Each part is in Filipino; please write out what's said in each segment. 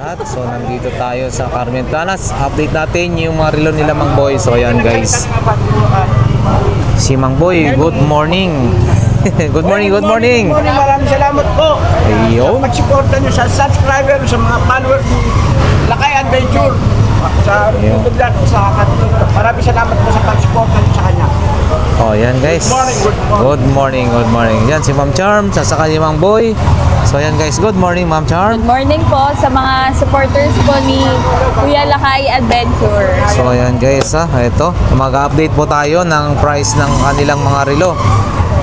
lahat. So nandito tayo sa Carmen Planas. Update natin yung mga relo nila Mang Boy. So ayan guys. Si Mang Boy, good morning. Good morning, good morning. Good morning, maraming salamat po. Ayun. Mag-supportan nyo sa subscriber, sa mga followers ng Lakay Adventure. Sa YouTube lang, sa maraming salamat po sa pag-supportan nyo sa kanya. Oh, yan guys. Good morning, good morning. Yan si Ma'am Charm, sasaka ni Mang Boy. So yan guys, good morning Ma'am Charm. Good morning po sa mga supporters po ni Kuya Lakay Adventure. So yan guys, ito, mag-update po tayo ng price ng kanilang mga relo.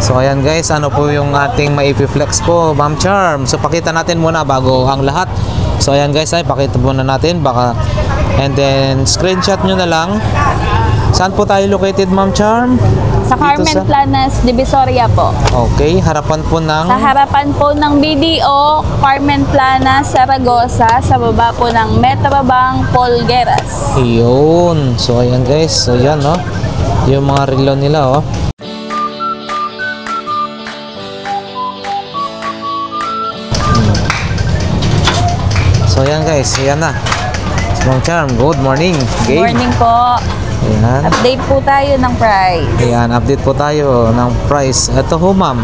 So ayan guys, ano po yung ating maipiflex po Ma'am Charm. So pakita natin muna bago ang lahat. So ayan guys, pakita muna natin baka, and then screenshot nyo na lang. Saan po tayo located Ma'am Charm? Sa Carmen Planas, Divisoria po. Okay, harapan po ng... Sa harapan po ng BDO, Carmen Planas, Zaragoza, sa baba po ng Metrobank, Polgueras. Yun. So ayan guys, so yan yung mga relo nila So ayan guys, ayan na. So, Ma'am Charm, good morning. Good morning po. Ayan. Update po tayo ng price. Ayan, update po tayo ng price. Ito ho ma'am.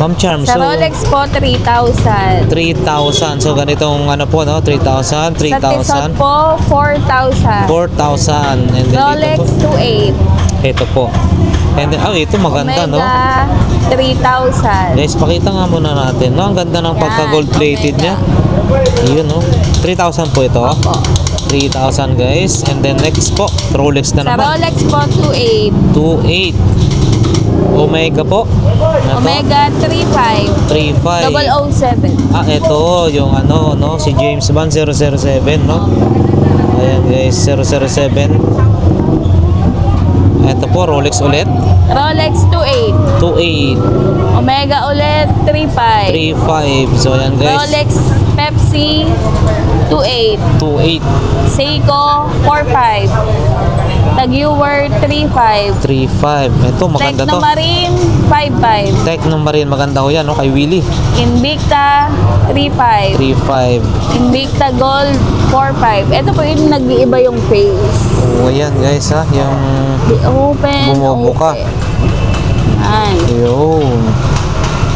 Ma'am Charm, sa so Rolex po, 3,000. 3,000. So ganitong ano po, 3,000, 3,000. Sa Tissot po, 4,000. 4,000. And then Rolex, 2,800. Ito po. And then, ito maganda, Omega, 3,000. Guys, pakita nga muna natin. Ang ganda ng pagka-gold plated niya. Yun, 3,000 po ito. Opo. 3,000 guys. And then next po, Rolex na sa naman. Rolex po, 2,800. 2,800. Omega po. Omega, 3,500. 3,500. 007. Ito yung si James Bond 007, Ayan guys, 007. Ito po, Rolex ulit. Rolex, 2,800. 2,800. Omega ulit, 3,500. 3,500. So ayan guys. Rolex Pepsi, 2,800. 2,800. Seiko, 4,500. Tag-Heuer, 3,500. 3,500. Ito maganda to. Technomarine, 5,500. Technomarine, maganda ho yan, kay Willie. Invicta, 3,500. 3,500. Invicta Gold, 4,500. Ito po yung nag-iiba yung face. Oh, ayan guys yung Open, bumubuka. open. Ayan. Yun.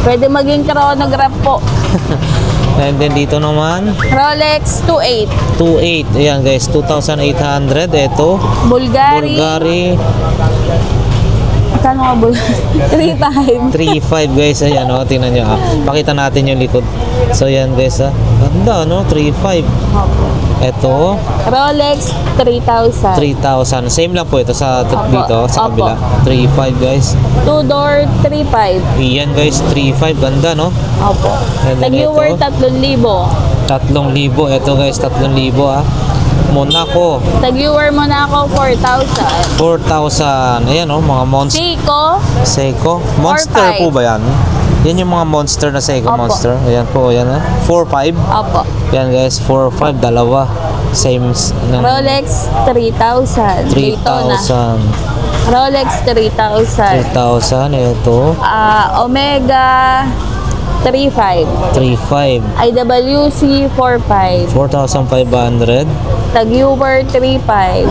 Pwede maging chronograph po. And then dito naman, Rolex, 2,800. 2,800. Ayan guys, 2,800. Ito, Bulgari. Kano nga Bulgari? 3,500. 3,500 guys. Ayan tingnan nyo Pakita natin yung likod. So ayan guys ganda 3,500. Ito, Rolex, 3,000. 3,000. Same lang po ito sa dito sa Opo. kabila. 3,500 guys. Two-door, 3,500. Iyan guys, 3,500. Ganda Opo. And then Tag-Heuer, ito, 3,000. 3,000. Ito guys, 3,000 Monaco. Tag-Heuer mo na ako, 4,000. 4,000. Ayan mga monster. Seiko, Monster 4,500. po ba yan? Yan yung mga monster na Seiko Opo. Monster. Ayan po, ayan 4,500. Opo. Yan guys, 4,500. Dalawa. Same Rolex, 3,000. 3,000. Rolex, 3,000. 3,000. Ito, Omega, 3,500. 3,500. IWC, 4,500. 4,500. Tag-Heuer, 3,500.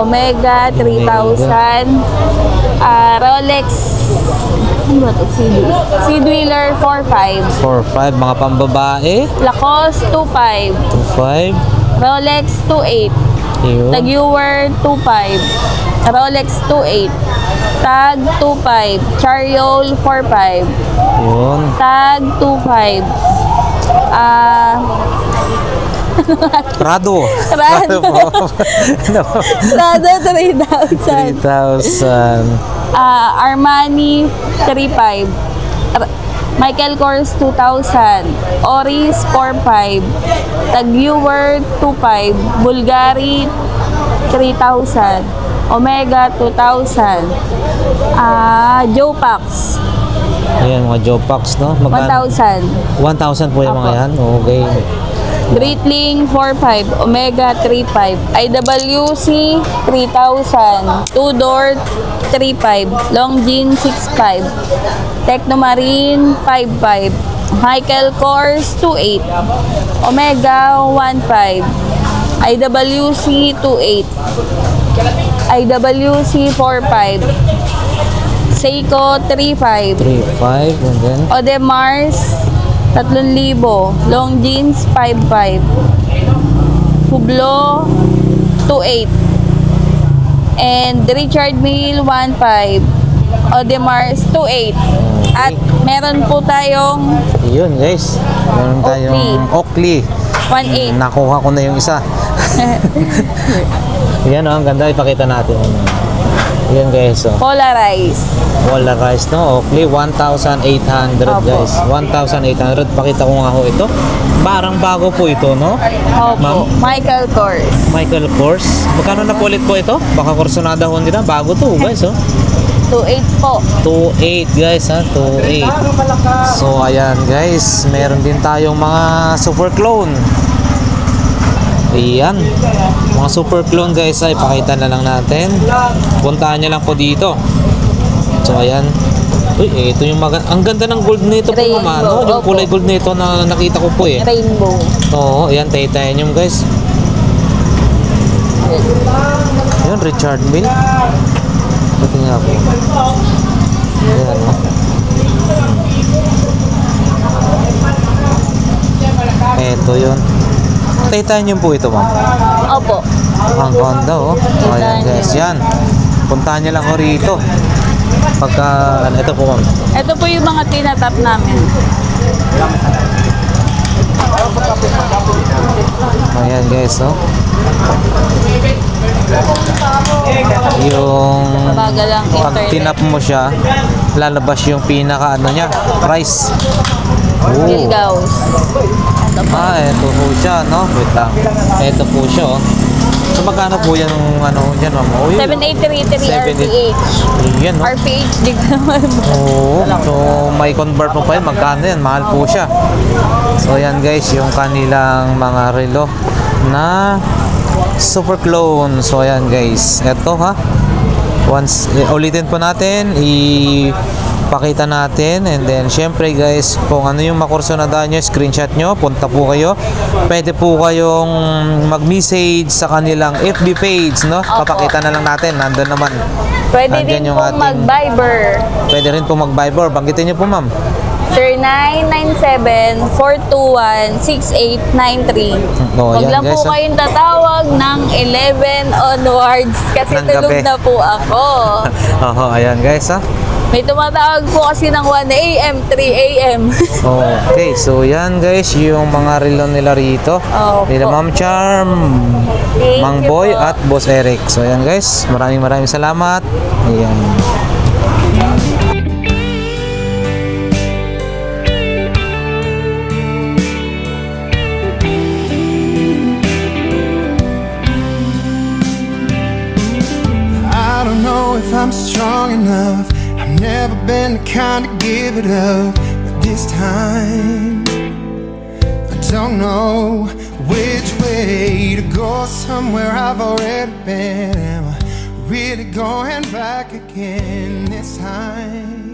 Omega, 3,000. Rolex, ano ba ito? Seedwheeler, 4,500. 4,500. Mga pambabae. Lacoste, 2,500. 2,500. Rolex, 2,800. Yun. Tag-Heuer, 2,500. Rolex, 2,800. Tag, 2,500. Chariol, 4,500. Yun. Tag, 2,500. Prado. Prado. Prado, 3,000. 3,000. Armani, 3,500. Michael Kors, 2,000. Oris, 4,500. Tag-Heuer, 2,500. Bulgari, 3,000. Omega, 2,000. Jopax, Ayan, mga Jopax, 1,000. 1,000 po yung mga Opo. yan. Okay. Breitling, 4,500. Omega, 3,500. IWC, 3,000. Two-door, 3,500. Longines, 6,500. Technomarine, 5,500. Michael Kors 2.8, Omega 1.5, IWC 2.8, IWC 4.5, Seiko 3.5, 3.5 and then Audemars 3,000, Longines 5.5, Hublot 2.8, and Richard Mille 1.5, Audemars 2.8. At meron po tayong yun guys. Meron tayong Oakley. 1.8. Nakuha ko na yung isa. Yan oh, ang ganda. Ipakita natin. Yan guys. Oh. Polarized. Polarized no. Oakley 1,800 guys. 1,800. Pakita ko nga ho ito. Parang bago po ito no. Opo. Ma'am? Michael Kors. Michael Kors. Magkano na po ulit po ito? Baka Corsonada Honda na. Bago to guys oh. 2.8 po. 2.8 guys ha. 2.8. So ayan guys. Meron din tayong mga super clone. Ayan. Mga super clone guys ay pakita na lang natin. Puntahan nyo lang po dito. So ayan. Uy, ito yung ang ganda ng gold nito po mama. No? Yung kulay gold nito na nakita ko po eh. Rainbow. Oo, ayan titanium guys. Ayan, Richard Mille. Pati nga po. Ayan o. Ito yun. Titanium po ito ma'am. Opo. Ang ganda oh. Ayan guys, yan. Puntahan nyo lang ko rito. Pagka, ito po ma'am. Ito po yung mga tinatap namin. Ayan guys oh. Yung Bagal lang pag internet. tinap mo siya, lalabas yung pinaka ano niya, price. Gilgaos. Ito po. Ito po siya, no? Wait lang. Ito po siya, oh. So, magkano po yan ano dyan, ma'am? Oh, yun. 7833 RPH. Yan, no? RPH, di ko naman. Oo. So, may convert mo pa yun. Magkano yan? Mahal po siya. So, yan guys, yung kanilang mga relo na super clone. So, ayan guys. Ito, ha? Once, ulitin po natin. Pakita natin, and then syempre guys, kung ano yung makursonadahan nyo, screenshot nyo, punta po kayo. Pwede po kayong mag-message sa kanilang FB page, no? Opo. Papakita na lang natin, nandun naman. Pwede Nandyan din yung po ating- mag-Viber. Pwede rin po mag-Viber. Banggitin nyo po ma'am. 0997-421-6893. Oh, Huwag yan, lang po guys, kayong tatawag ng 11 onwards kasi Ng tulog gabi. na po ako. Oo, ayan guys ha. May tumatawag po kasi ng 1 a.m., 3 a.m. Okay, so yan guys, yung mga relo nila rito. Opo. Nila Ma'am Charm, Thank Mang you Boy po. at Boss Eric. So yan guys, maraming salamat. Ayan. I don't know if I'm strong enough. I've never been the kind to give it up, but this time I don't know which way to go. Somewhere I've already been. Am I really going back again this time?